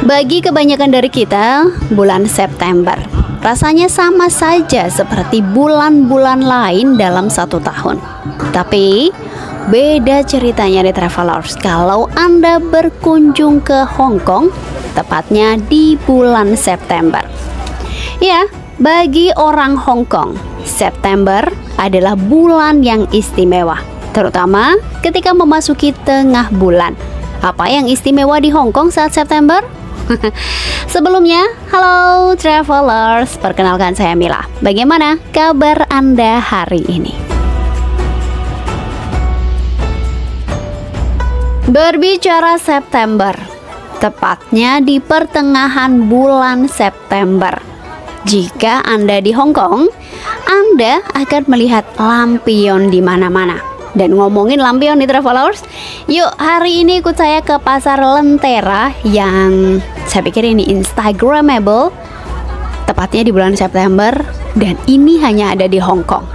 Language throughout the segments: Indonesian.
Bagi kebanyakan dari kita, bulan September rasanya sama saja seperti bulan-bulan lain dalam satu tahun. Tapi beda ceritanya di Travelers kalau Anda berkunjung ke Hong Kong, tepatnya di bulan September. Ya, bagi orang Hong Kong, September adalah bulan yang istimewa, terutama ketika memasuki tengah bulan. Apa yang istimewa di Hong Kong saat September? Sebelumnya, halo Travelers, perkenalkan saya Mila. Bagaimana kabar Anda hari ini? Berbicara September, tepatnya di pertengahan bulan September, jika Anda di Hong Kong, Anda akan melihat lampion di mana-mana. Dan ngomongin lampion di Travelers, yuk hari ini ikut saya ke pasar Lentera yang saya pikir ini Instagramable, tepatnya di bulan September, dan ini hanya ada di Hong Kong.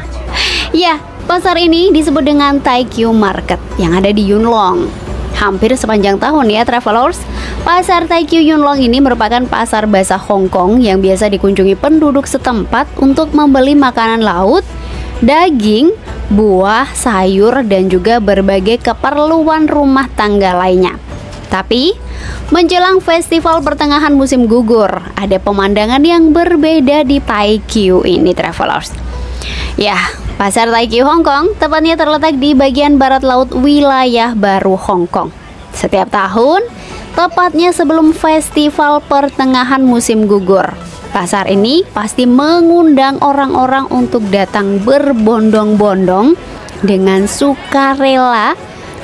Ya, pasar ini disebut dengan Tai Kiu Market yang ada di Yuen Long. Hampir sepanjang tahun ya Travelers, pasar Tai Kiu Yuen Long ini merupakan pasar basah Hong Kong yang biasa dikunjungi penduduk setempat untuk membeli makanan laut, daging, buah, sayur, dan juga berbagai keperluan rumah tangga lainnya. Tapi, menjelang festival pertengahan musim gugur, ada pemandangan yang berbeda di Tai Kiu ini Travelers. Ya, pasar Tai Kiu Hong Kong tepatnya terletak di bagian barat laut wilayah baru Hong Kong. Setiap tahun, tepatnya sebelum festival pertengahan musim gugur, pasar ini pasti mengundang orang-orang untuk datang berbondong-bondong dengan sukarela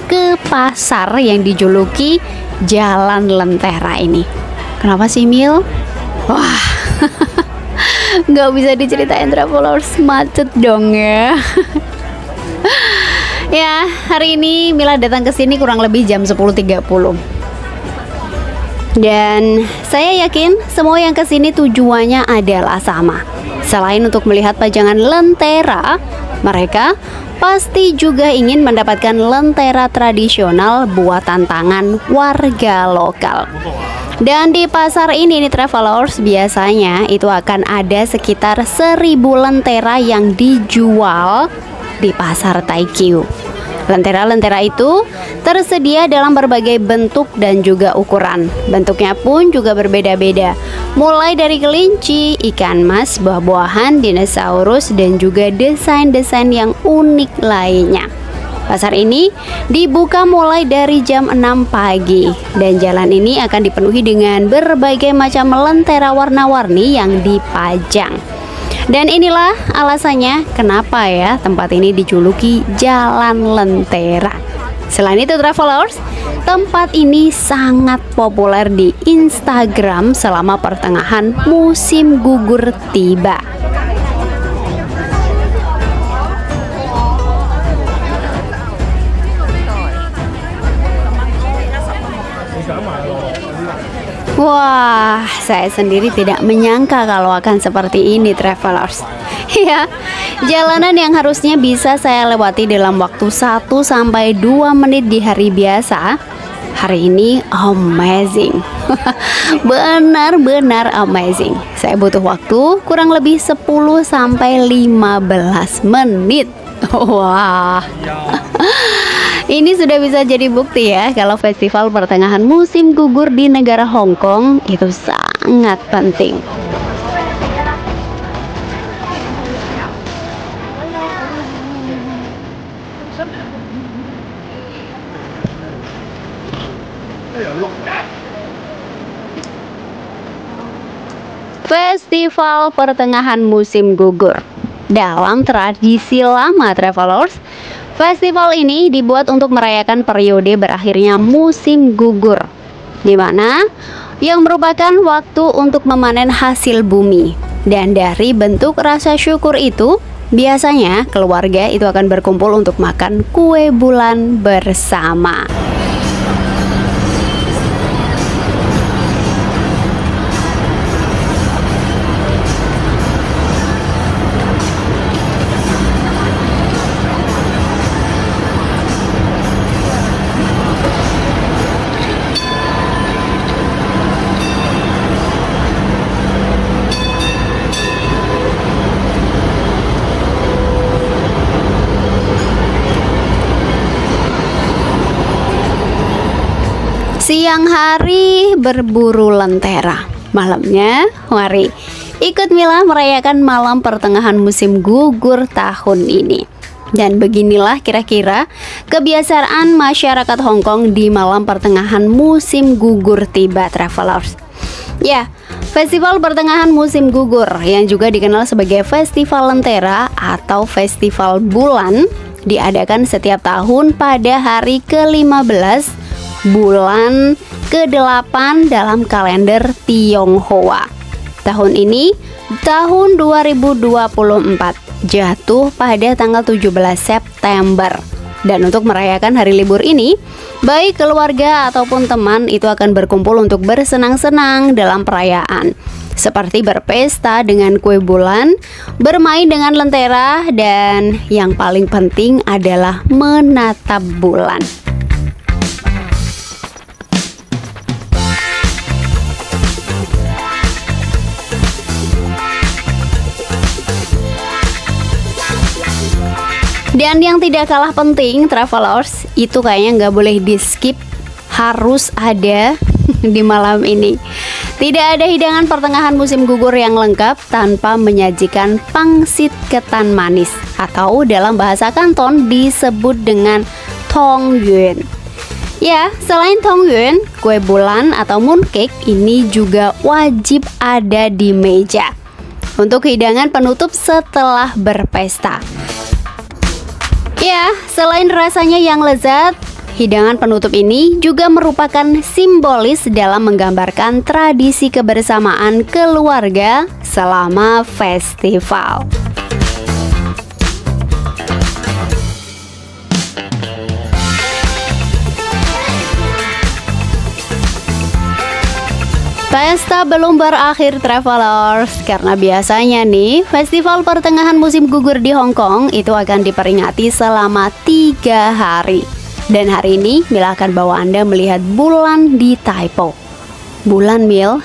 ke pasar yang dijuluki Jalan Lentera ini. Kenapa sih Mil? Wah, nggak bisa diceritain Travelers, macet dong ya. Ya, hari ini Mila datang ke sini kurang lebih jam 10.30. Dan saya yakin semua yang kesini tujuannya adalah sama. Selain untuk melihat pajangan lentera, mereka pasti juga ingin mendapatkan lentera tradisional buatan tangan warga lokal. Dan di pasar ini nih Travelers, biasanya itu akan ada sekitar 1.000 lentera yang dijual di pasar Tai Kiu. Lentera-lentera itu tersedia dalam berbagai bentuk dan juga ukuran. Bentuknya pun juga berbeda-beda, mulai dari kelinci, ikan mas, buah-buahan, dinosaurus, dan juga desain-desain yang unik lainnya. Pasar ini dibuka mulai dari jam 6 pagi, dan jalan ini akan dipenuhi dengan berbagai macam lentera warna-warni yang dipajang. Dan inilah alasannya kenapa ya tempat ini dijuluki Jalan Lentera. Selain itu Travelers, tempat ini sangat populer di Instagram selama pertengahan musim gugur tiba. Wah, saya sendiri tidak menyangka kalau akan seperti ini Travelers. Ya, jalanan yang harusnya bisa saya lewati dalam waktu 1-2 menit di hari biasa, hari ini amazing. Benar-benar amazing. Saya butuh waktu kurang lebih 10-15 menit. Wah. Ini sudah bisa jadi bukti ya kalau festival pertengahan musim gugur di negara Hong Kong itu sangat penting. Festival pertengahan musim gugur. Dalam tradisi lama Travelers, festival ini dibuat untuk merayakan periode berakhirnya musim gugur, di mana yang merupakan waktu untuk memanen hasil bumi. Dan dari bentuk rasa syukur itu, biasanya keluarga itu akan berkumpul untuk makan kue bulan bersama. Siang hari berburu lentera, malamnya mari ikut Mila merayakan malam pertengahan musim gugur tahun ini. Dan beginilah kira-kira kebiasaan masyarakat Hong Kong di malam pertengahan musim gugur tiba, travelers. Ya, festival pertengahan musim gugur yang juga dikenal sebagai Festival Lentera atau Festival Bulan diadakan setiap tahun pada hari ke-15 bulan ke-8 dalam kalender Tionghoa. Tahun ini, tahun 2024, jatuh pada tanggal 17 September. Dan untuk merayakan hari libur ini, baik keluarga ataupun teman itu akan berkumpul untuk bersenang-senang dalam perayaan, seperti berpesta dengan kue bulan, bermain dengan lentera, dan yang paling penting adalah menatap bulan. Dan yang tidak kalah penting, travelers, itu kayaknya nggak boleh di skip, harus ada di malam ini. Tidak ada hidangan pertengahan musim gugur yang lengkap tanpa menyajikan pangsit ketan manis, atau dalam bahasa Kanton disebut dengan Tong Yuan. Ya, selain Tong Yuan, kue bulan atau mooncake ini juga wajib ada di meja untuk hidangan penutup setelah berpesta. Ya, selain rasanya yang lezat, hidangan penutup ini juga merupakan simbolis dalam menggambarkan tradisi kebersamaan keluarga selama festival. Pesta belum berakhir, travelers, karena biasanya nih festival pertengahan musim gugur di Hong Kong itu akan diperingati selama 3 hari. Dan hari ini Mila akan bawa Anda melihat bulan di Tai Po. Bulan, Mil.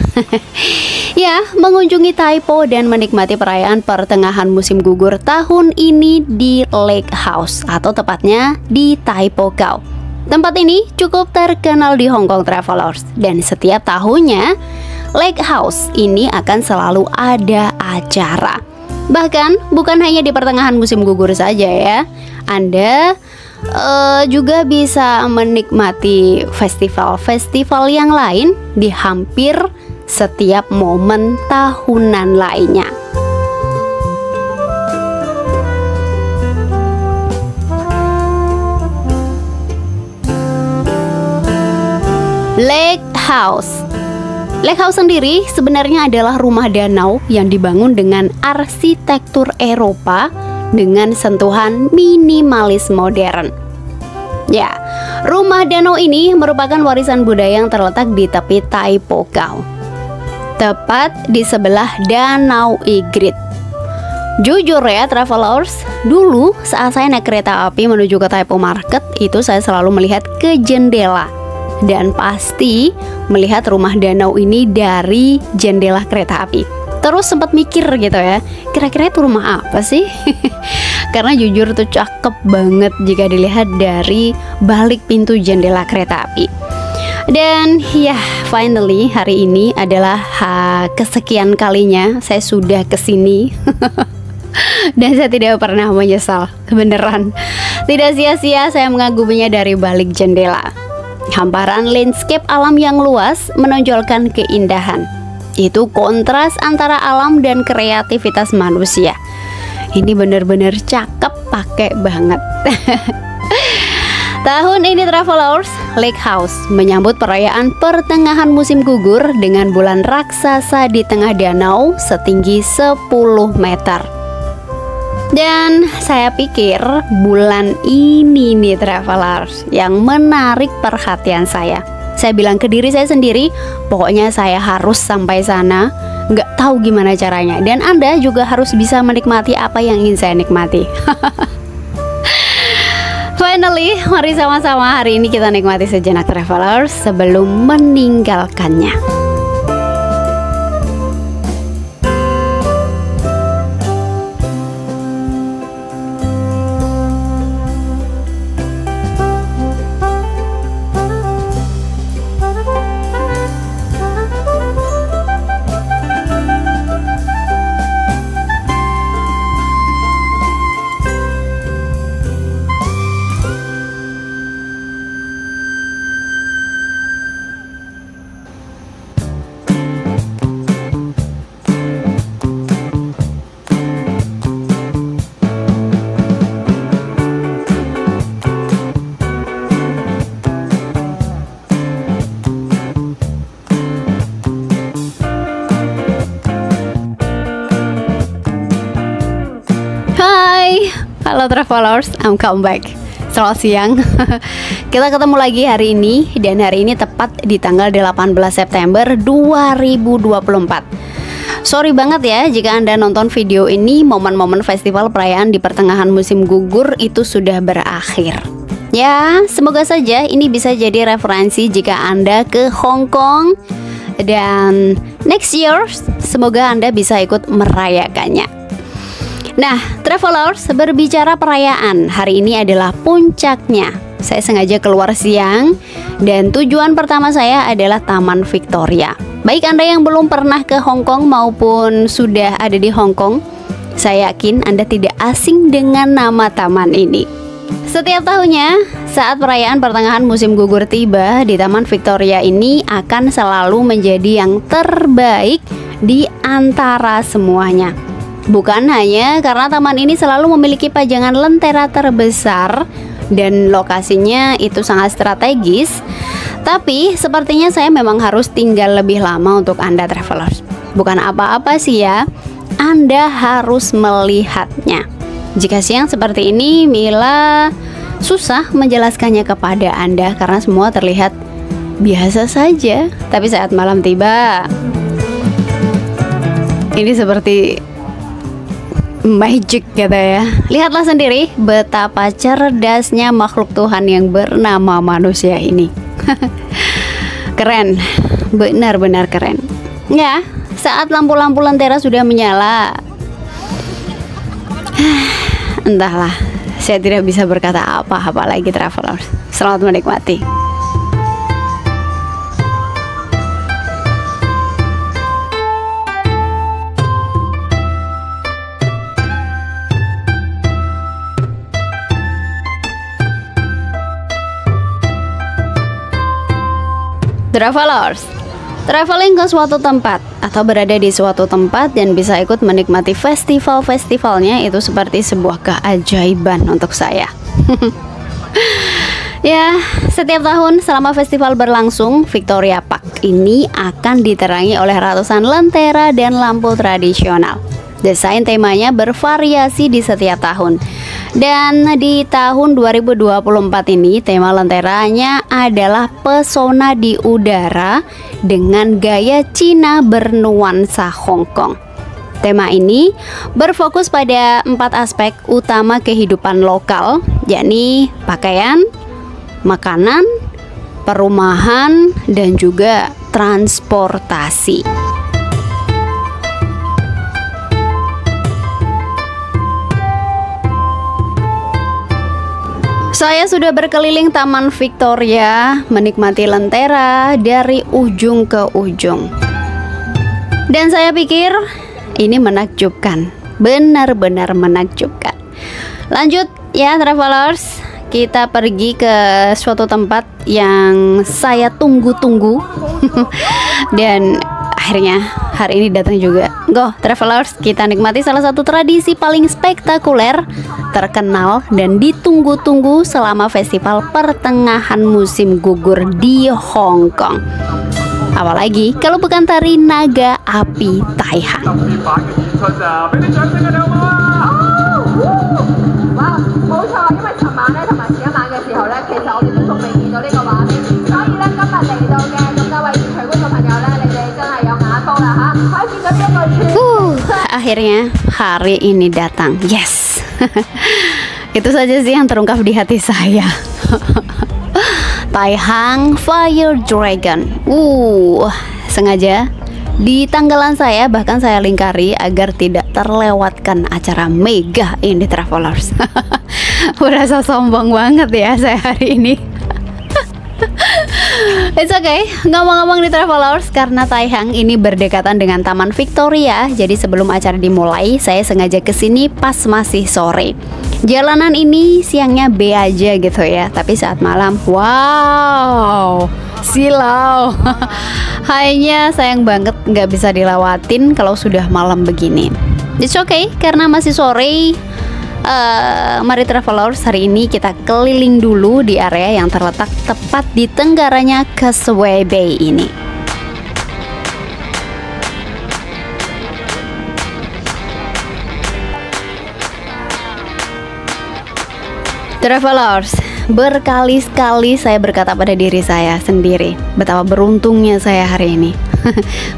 Ya, mengunjungi Tai Po dan menikmati perayaan pertengahan musim gugur tahun ini di Lake House, atau tepatnya di Tai Po Kau. Tempat ini cukup terkenal di Hong Kong, travelers, dan setiap tahunnya Lake House ini akan selalu ada acara. Bahkan bukan hanya di pertengahan musim gugur saja ya, Anda juga bisa menikmati festival-festival yang lain di hampir setiap momen tahunan lainnya. Lake House. Lake House sendiri sebenarnya adalah rumah danau yang dibangun dengan arsitektur Eropa dengan sentuhan minimalis modern. Ya, rumah danau ini merupakan warisan budaya yang terletak di tepi Tai Po Kau, tepat di sebelah Danau Igrit. Jujur ya, travelers, dulu saat saya naik kereta api menuju ke Tai Po Market, itu saya selalu melihat ke jendela dan pasti melihat rumah danau ini dari jendela kereta api. Terus sempat mikir gitu ya, kira-kira itu rumah apa sih? Karena jujur tuh cakep banget jika dilihat dari balik pintu jendela kereta api. Dan ya, finally hari ini adalah kesekian kalinya saya sudah kesini. Dan saya tidak pernah menyesal, beneran. Tidak sia-sia saya mengaguminya dari balik jendela. Hamparan landscape alam yang luas menonjolkan keindahan. Itu kontras antara alam dan kreativitas manusia. Ini benar-benar cakep, pakai banget. Tahun ini, travelers, Lake House menyambut perayaan pertengahan musim gugur dengan bulan raksasa di tengah danau setinggi 10 meter. Dan saya pikir bulan ini nih, travelers, yang menarik perhatian saya. Saya bilang ke diri saya sendiri, pokoknya saya harus sampai sana. Nggak tahu gimana caranya. Dan Anda juga harus bisa menikmati apa yang ingin saya nikmati. Finally, mari sama-sama hari ini kita nikmati sejenak, travelers, sebelum meninggalkannya. Halo travelers, I'm come back. Selamat siang. Kita ketemu lagi hari ini, dan hari ini tepat di tanggal 18 September 2024. Sorry banget ya jika Anda nonton video ini momen-momen festival perayaan di pertengahan musim gugur itu sudah berakhir. Ya, semoga saja ini bisa jadi referensi jika Anda ke Hong Kong, dan next year semoga Anda bisa ikut merayakannya. Nah, travelers, berbicara perayaan, hari ini adalah puncaknya. Saya sengaja keluar siang, dan tujuan pertama saya adalah Taman Victoria. Baik Anda yang belum pernah ke Hong Kong maupun sudah ada di Hong Kong, saya yakin Anda tidak asing dengan nama taman ini. Setiap tahunnya, saat perayaan pertengahan musim gugur tiba, di Taman Victoria ini akan selalu menjadi yang terbaik di antara semuanya. Bukan hanya karena taman ini selalu memiliki pajangan lentera terbesar dan lokasinya itu sangat strategis, tapi sepertinya saya memang harus tinggal lebih lama untuk Anda travelers. Bukan apa-apa sih ya, Anda harus melihatnya. Jika siang seperti ini, Mila susah menjelaskannya kepada Anda karena semua terlihat biasa saja. Tapi saat malam tiba, ini seperti magic gitu ya. Lihatlah sendiri betapa cerdasnya makhluk Tuhan yang bernama manusia ini. Keren, benar-benar keren. Ya, saat lampu-lampu lentera sudah menyala, entahlah, saya tidak bisa berkata apa-apa lagi travelers. Selamat menikmati. Travelers, traveling ke suatu tempat atau berada di suatu tempat dan bisa ikut menikmati festival-festivalnya itu seperti sebuah keajaiban untuk saya. Ya, setiap tahun selama festival berlangsung, Victoria Park ini akan diterangi oleh ratusan lentera dan lampu tradisional. Desain temanya bervariasi di setiap tahun. Dan di tahun 2024 ini tema lenteranya adalah pesona di udara dengan gaya Cina bernuansa Hong Kong. Tema ini berfokus pada 4 aspek utama kehidupan lokal, yakni pakaian, makanan, perumahan, dan juga transportasi. Saya sudah berkeliling Taman Victoria, menikmati lentera dari ujung ke ujung. Dan saya pikir ini menakjubkan, benar-benar menakjubkan. Lanjut ya travelers, kita pergi ke suatu tempat yang saya tunggu-tunggu. Dan akhirnya hari ini datang juga. Go travelers, kita nikmati salah satu tradisi paling spektakuler, terkenal dan ditunggu-tunggu selama festival pertengahan musim gugur di Hong Kong. Apalagi kalau bukan tari naga api Taihang. Akhirnya hari ini datang. Yes. Itu saja sih yang terungkap di hati saya. Taihang Fire Dragon. Sengaja di tanggalan saya bahkan saya lingkari agar tidak terlewatkan acara mega ini travelers. Berasa sombong banget ya saya hari ini. It's okay, ngomong-ngomong di travelers, karena Taihang ini berdekatan dengan Taman Victoria, jadi sebelum acara dimulai, saya sengaja kesini pas masih sore. Jalanan ini siangnya B aja gitu ya, tapi saat malam, wow, silau. Hanya sayang banget nggak bisa dilewatin kalau sudah malam begini. It's okay, karena masih sore. Mari travelers, hari ini kita keliling dulu di area yang terletak tepat di tenggaranya Causeway Bay ini. Travelers, berkali-kali saya berkata pada diri saya sendiri betapa beruntungnya saya hari ini.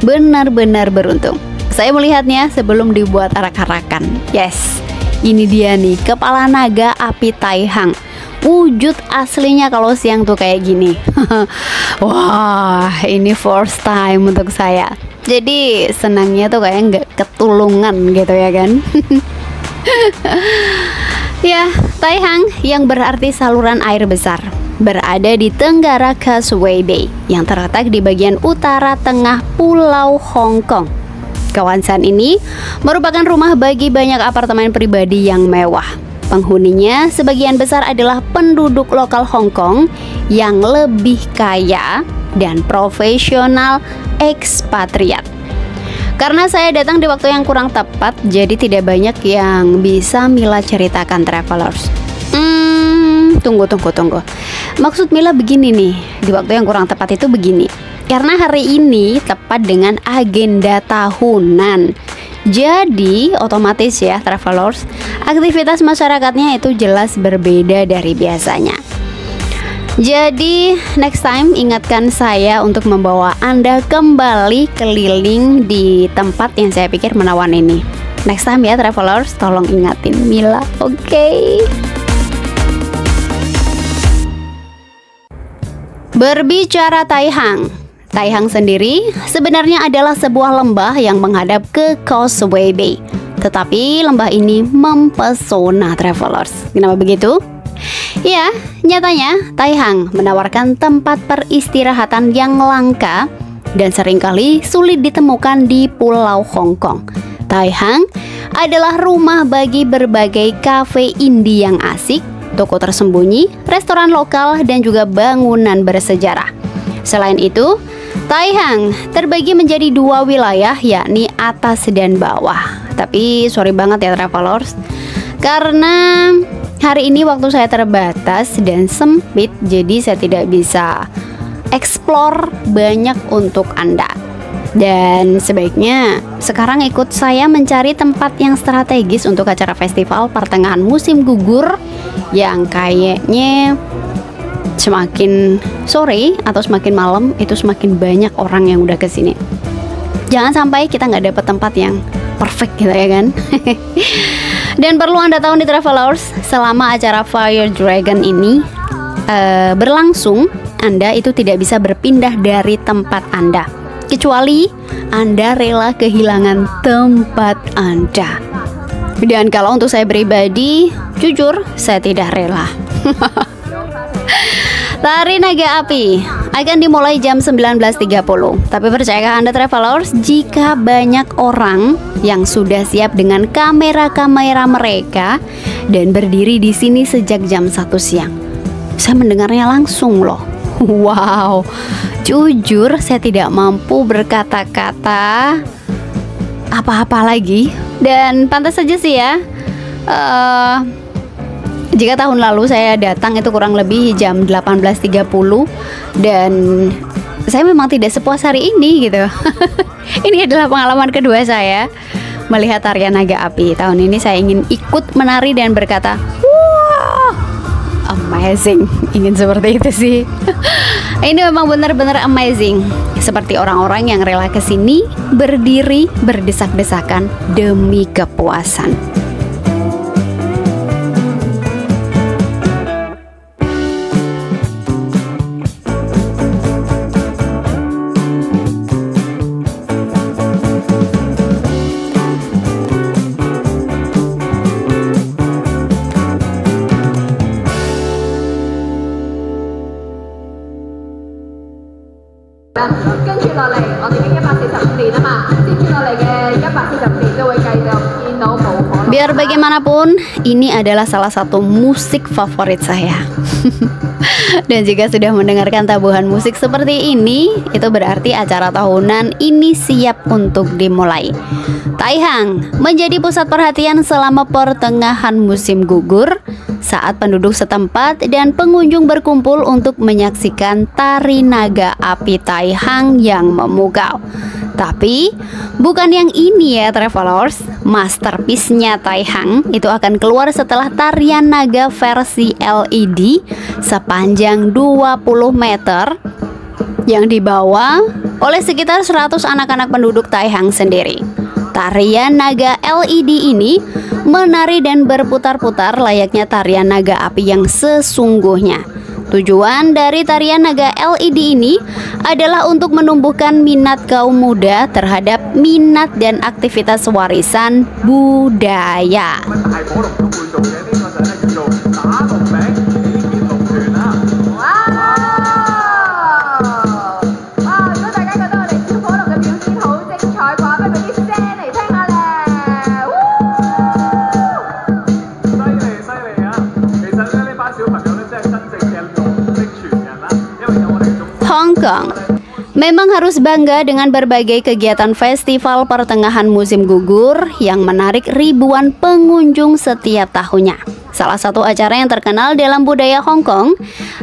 Benar-benar beruntung. Saya melihatnya sebelum dibuat arak-arakan. Yes, ini dia nih, kepala naga api Taihang. Wujud aslinya kalau siang tuh kayak gini. Wah, ini first time untuk saya. Jadi senangnya tuh kayak nggak ketulungan gitu ya kan. Ya, Taihang yang berarti saluran air besar berada di tenggara Causeway Bay yang terletak di bagian utara tengah Pulau Hong Kong. Kawasan ini merupakan rumah bagi banyak apartemen pribadi yang mewah. Penghuninya sebagian besar adalah penduduk lokal Hong Kong yang lebih kaya dan profesional ekspatriat. Karena saya datang di waktu yang kurang tepat, jadi tidak banyak yang bisa Mila ceritakan, travelers. Tunggu. Maksud Mila begini nih, di waktu yang kurang tepat itu begini. Karena hari ini tepat dengan agenda tahunan. Jadi otomatis ya travelers, aktivitas masyarakatnya itu jelas berbeda dari biasanya. Jadi next time ingatkan saya untuk membawa Anda kembali keliling di tempat yang saya pikir menawan ini. Next time ya travelers, tolong ingatin Mila, oke? Berbicara Taihang sendiri sebenarnya adalah sebuah lembah yang menghadap ke Causeway Bay. Tetapi lembah ini mempesona travelers. Kenapa begitu? Ya, nyatanya Taihang menawarkan tempat peristirahatan yang langka dan seringkali sulit ditemukan di Pulau Hong Kong. Taihang adalah rumah bagi berbagai kafe indie yang asik, toko tersembunyi, restoran lokal, dan juga bangunan bersejarah. Selain itu, Taihang terbagi menjadi dua wilayah, yakni atas dan bawah. Tapi sorry banget ya travelers, karena hari ini waktu saya terbatas dan sempit, jadi saya tidak bisa explore banyak untuk Anda. Dan sebaiknya sekarang ikut saya mencari tempat yang strategis untuk acara festival pertengahan musim gugur yang kayaknya semakin sore atau semakin malam itu semakin banyak orang yang udah kesini. Jangan sampai kita nggak dapet tempat yang perfect gitu ya kan. Dan perlu Anda tahu nih travelers, selama acara Fire Dragon ini berlangsung, Anda itu tidak bisa berpindah dari tempat Anda, kecuali Anda rela kehilangan tempat Anda. Dan kalau untuk saya pribadi, jujur saya tidak rela. Tari Naga Api akan dimulai jam 19.30. Tapi percayakah Anda travelers, jika banyak orang yang sudah siap dengan kamera-kamera mereka dan berdiri di sini sejak jam 1 siang. Saya mendengarnya langsung loh. Wow, jujur saya tidak mampu berkata-kata apa-apa lagi. Dan pantas saja sih ya, jika tahun lalu saya datang itu kurang lebih jam 18.30 dan saya memang tidak sepuas hari ini gitu. Ini adalah pengalaman kedua saya melihat tarian naga api. Tahun ini saya ingin ikut menari dan berkata, "Wah, amazing." Ingin seperti itu sih. Ini memang benar-benar amazing. Seperti orang-orang yang rela kesini berdiri berdesak-desakan demi kepuasan. Biar bagaimanapun, ini adalah salah satu musik favorit saya. Dan jika sudah mendengarkan tabuhan musik seperti ini, itu berarti acara tahunan ini siap untuk dimulai. Taihang menjadi pusat perhatian selama pertengahan musim gugur saat penduduk setempat dan pengunjung berkumpul untuk menyaksikan tari naga api Taihang yang memukau. Tapi bukan yang ini ya travelers, masterpiece-nya Taihang itu akan keluar setelah tarian naga versi LED sepanjang 20 meter yang dibawa oleh sekitar 100 anak-anak penduduk Taihang sendiri. Tarian naga LED ini menari dan berputar-putar layaknya tarian naga api yang sesungguhnya. Tujuan dari tarian naga LED ini adalah untuk menumbuhkan minat kaum muda terhadap minat dan aktivitas warisan budaya. Hong Kong memang harus bangga dengan berbagai kegiatan festival pertengahan musim gugur yang menarik ribuan pengunjung setiap tahunnya. Salah satu acara yang terkenal dalam budaya Hong Kong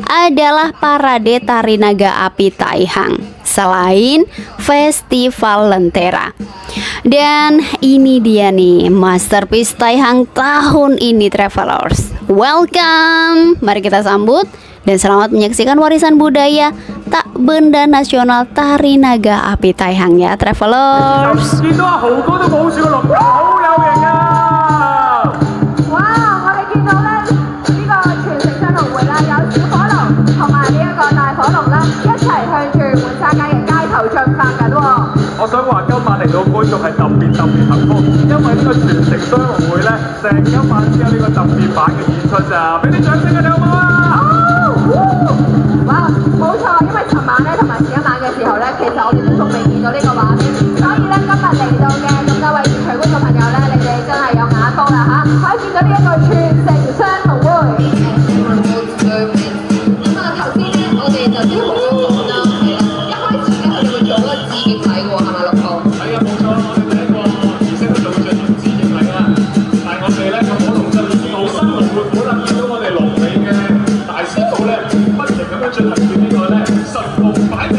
adalah parade tari naga api Taihang, selain festival Lentera. Dan ini dia nih masterpiece Taihang tahun ini travelers. Welcome, mari kita sambut dan selamat menyaksikan warisan budaya tak benda nasional tari naga api Taihang ya travelers.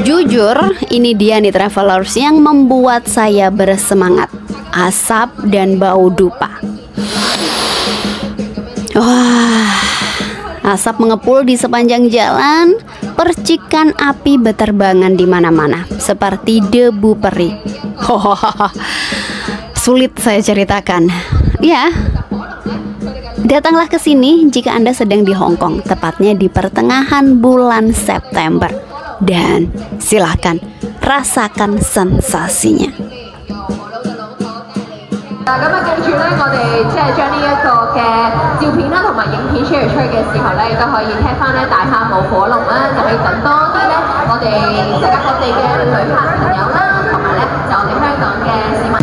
Jujur, ini dia nih travelers yang membuat saya bersemangat. Asap dan bau dupa. Wah, asap mengepul di sepanjang jalan, percikan api beterbangan di mana-mana, seperti debu peri. Sulit saya ceritakan. Ya, datanglah ke sini jika Anda sedang di Hong Kong, tepatnya di pertengahan bulan September. Dan silahkan rasakan sensasinya. 咁記住咧，我哋即係將呢一個嘅照片啦，同埋影片 share 出去嘅時候咧，亦都可以聽翻咧大廈舞火龍啦，就可以等多啲咧我哋世界各地嘅旅客朋友啦，同埋咧就我哋香港嘅市民。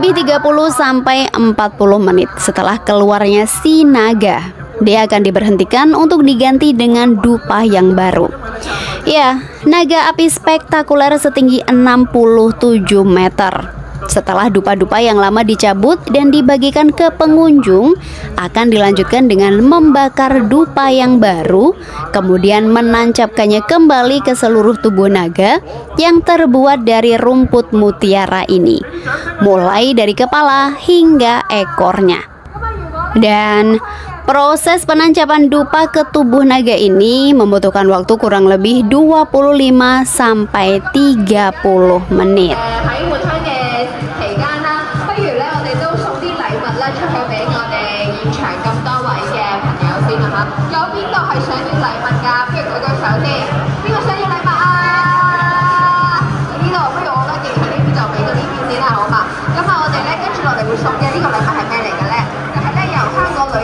lebih 30-40 menit setelah keluarnya si naga, dia akan diberhentikan untuk diganti dengan dupa yang baru. Ya, naga api spektakuler setinggi 67 meter. Setelah dupa-dupa yang lama dicabut dan dibagikan ke pengunjung, akan dilanjutkan dengan membakar dupa yang baru, kemudian menancapkannya kembali ke seluruh tubuh naga yang terbuat dari rumput mutiara ini, mulai dari kepala hingga ekornya. Dan proses penancapan dupa ke tubuh naga ini membutuhkan waktu kurang lebih 25-30 menit.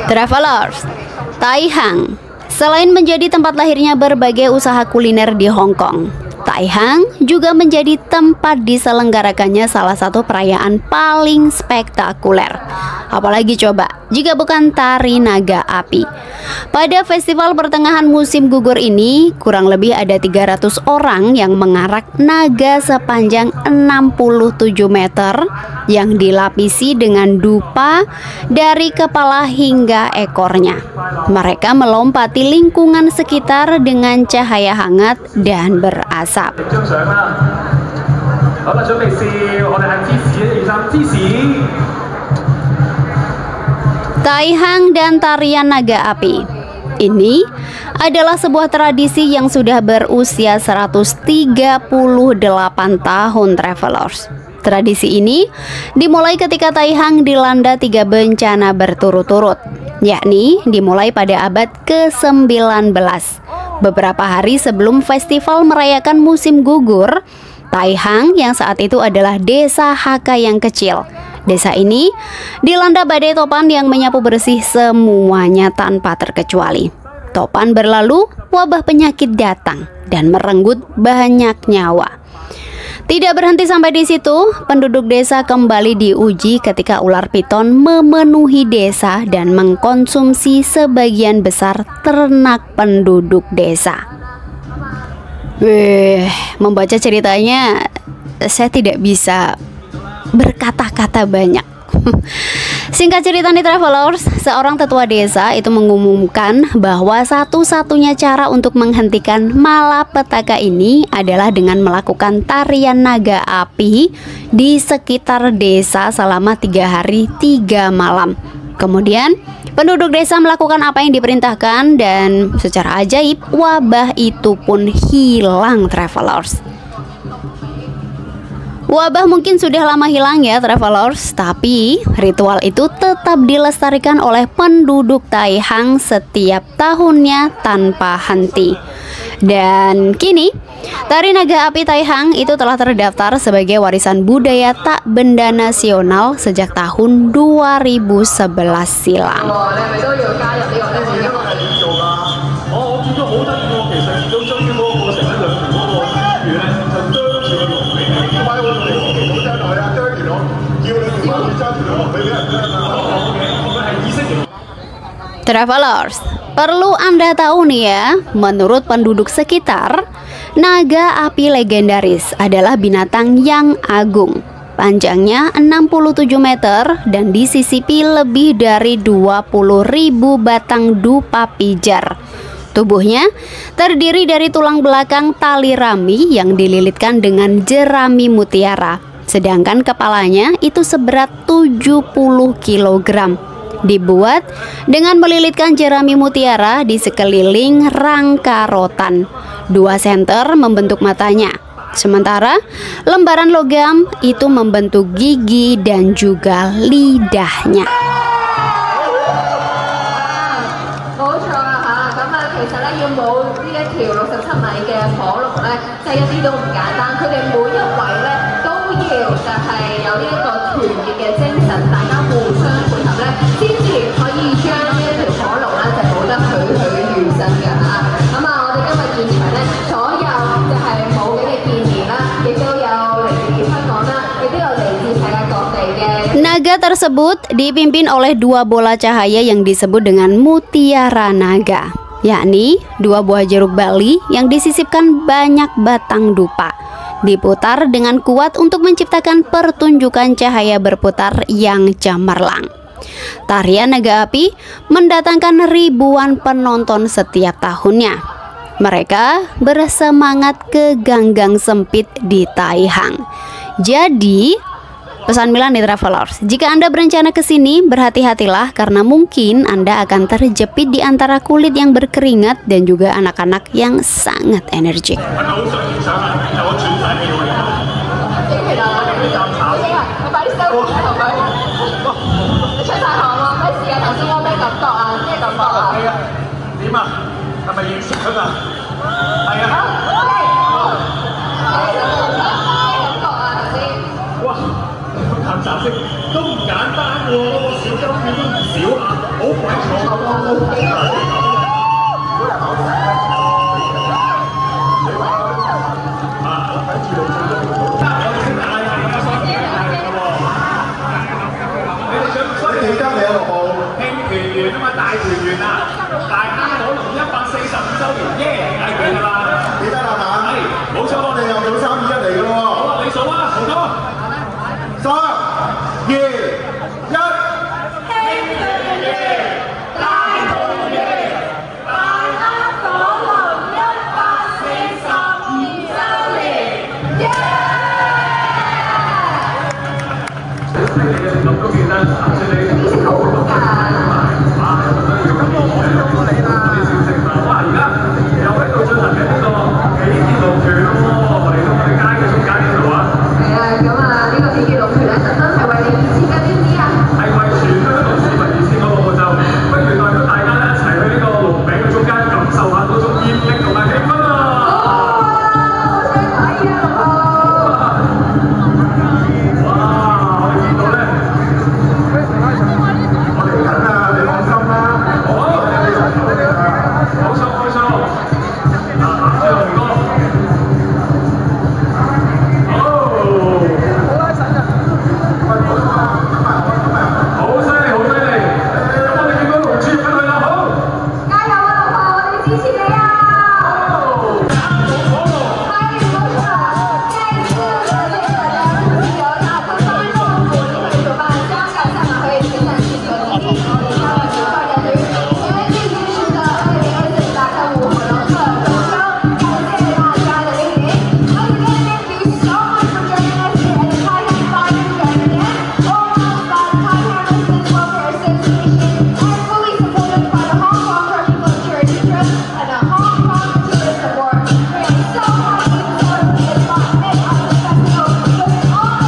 Travelers, Taihang selain menjadi tempat lahirnya berbagai usaha kuliner di Hong Kong, Taihang juga menjadi tempat diselenggarakannya salah satu perayaan paling spektakuler. Apalagi coba jika bukan tari naga api. Pada festival pertengahan musim gugur ini, kurang lebih ada 300 orang yang mengarak naga sepanjang 67 meter yang dilapisi dengan dupa dari kepala hingga ekornya. Mereka melompati lingkungan sekitar dengan cahaya hangat dan berasap. Taihang dan tarian naga api ini adalah sebuah tradisi yang sudah berusia 138 tahun, Travelers. Tradisi ini dimulai ketika Taihang dilanda 3 bencana berturut-turut, yakni dimulai pada abad ke-19. Beberapa hari sebelum festival merayakan musim gugur, Taihang yang saat itu adalah desa Hakka yang kecil. Desa ini dilanda badai topan yang menyapu bersih semuanya tanpa terkecuali. Topan berlalu, wabah penyakit datang dan merenggut banyak nyawa. Tidak berhenti sampai di situ, penduduk desa kembali diuji ketika ular piton memenuhi desa dan mengkonsumsi sebagian besar ternak penduduk desa. Membaca ceritanya, saya tidak bisa berkata-kata banyak. Singkat cerita nih Travelers, seorang tetua desa itu mengumumkan bahwa satu-satunya cara untuk menghentikan malapetaka ini adalah dengan melakukan tarian naga api di sekitar desa selama 3 hari 3 malam. Kemudian penduduk desa melakukan apa yang diperintahkan dan secara ajaib wabah itu pun hilang, Travelers. Wabah mungkin sudah lama hilang ya Travelers, tapi ritual itu tetap dilestarikan oleh penduduk Taihang setiap tahunnya tanpa henti. Dan kini, tari naga api Taihang itu telah terdaftar sebagai warisan budaya tak benda nasional sejak tahun 2011 silam. Travelers, perlu Anda tahu nih ya, menurut penduduk sekitar, naga api legendaris adalah binatang yang agung. Panjangnya 67 meter dan disisipi lebih dari 20.000 batang dupa pijar. Tubuhnya terdiri dari tulang belakang tali rami yang dililitkan dengan jerami mutiara. Sedangkan kepalanya itu seberat 70 kg. Dibuat dengan melilitkan jerami mutiara di sekeliling rangka rotan. 2 senter membentuk matanya. Sementara lembaran logam itu membentuk gigi dan juga lidahnya. Naga tersebut dipimpin oleh dua bola cahaya yang disebut dengan mutiara naga, yakni dua buah jeruk bali yang disisipkan banyak batang dupa, diputar dengan kuat untuk menciptakan pertunjukan cahaya berputar yang cemerlang. Tarian naga api mendatangkan ribuan penonton setiap tahunnya. Mereka bersemangat ke ganggang sempit di Taihang. Jadi pesan Mila nih travelers, jika Anda berencana ke sini, berhati-hatilah karena mungkin Anda akan terjepit di antara kulit yang berkeringat dan juga anak-anak yang sangat energik.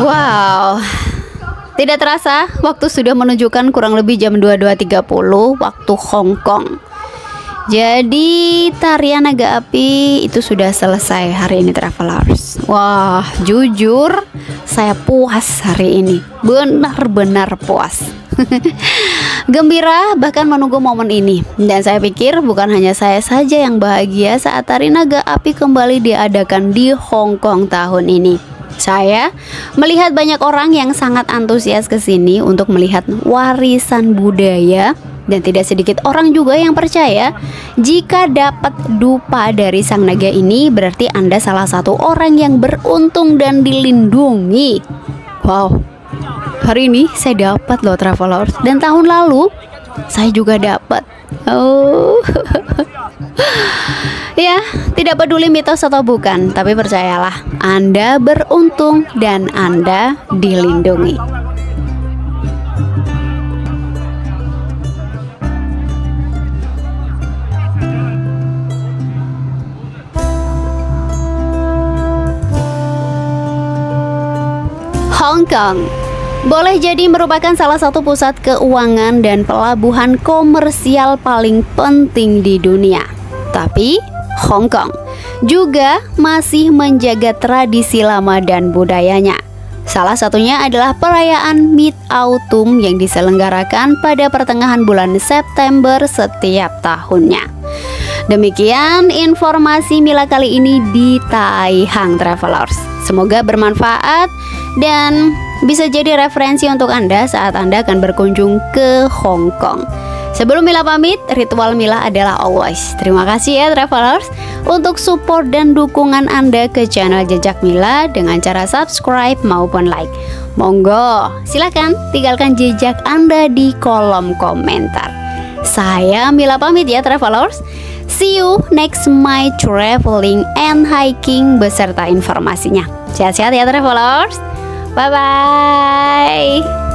Wow, tidak terasa waktu sudah menunjukkan kurang lebih jam 22.30 waktu Hong Kong. Jadi tarian naga api itu sudah selesai hari ini travelers. Wah, jujur saya puas hari ini, benar-benar puas. Gembira bahkan menunggu momen ini. Dan saya pikir bukan hanya saya saja yang bahagia saat tari naga api kembali diadakan di Hong Kong tahun ini. Saya melihat banyak orang yang sangat antusias ke sini untuk melihat warisan budaya, dan tidak sedikit orang juga yang percaya jika dapat dupa dari sang naga ini berarti Anda salah satu orang yang beruntung dan dilindungi. Wow, hari ini saya dapat loh travelers, dan tahun lalu saya juga dapat. Oh. Ya, tidak peduli mitos atau bukan, tapi percayalah, Anda beruntung dan Anda dilindungi. Hong Kong boleh jadi merupakan salah satu pusat keuangan dan pelabuhan komersial paling penting di dunia. Tapi Hong Kong juga masih menjaga tradisi lama dan budayanya. Salah satunya adalah perayaan Mid-Autumn yang diselenggarakan pada pertengahan bulan September setiap tahunnya. Demikian informasi Mila kali ini di Taihang Travelers. Semoga bermanfaat dan bisa jadi referensi untuk Anda saat Anda akan berkunjung ke Hong Kong. Sebelum Mila pamit, ritual Mila adalah always. Terima kasih ya travelers untuk support dan dukungan Anda ke channel Jejak Mila dengan cara subscribe maupun like. Monggo, silakan tinggalkan jejak Anda di kolom komentar. Saya Mila pamit ya travelers. See you next my traveling and hiking beserta informasinya. Sehat-sehat ya travelers. Bye bye.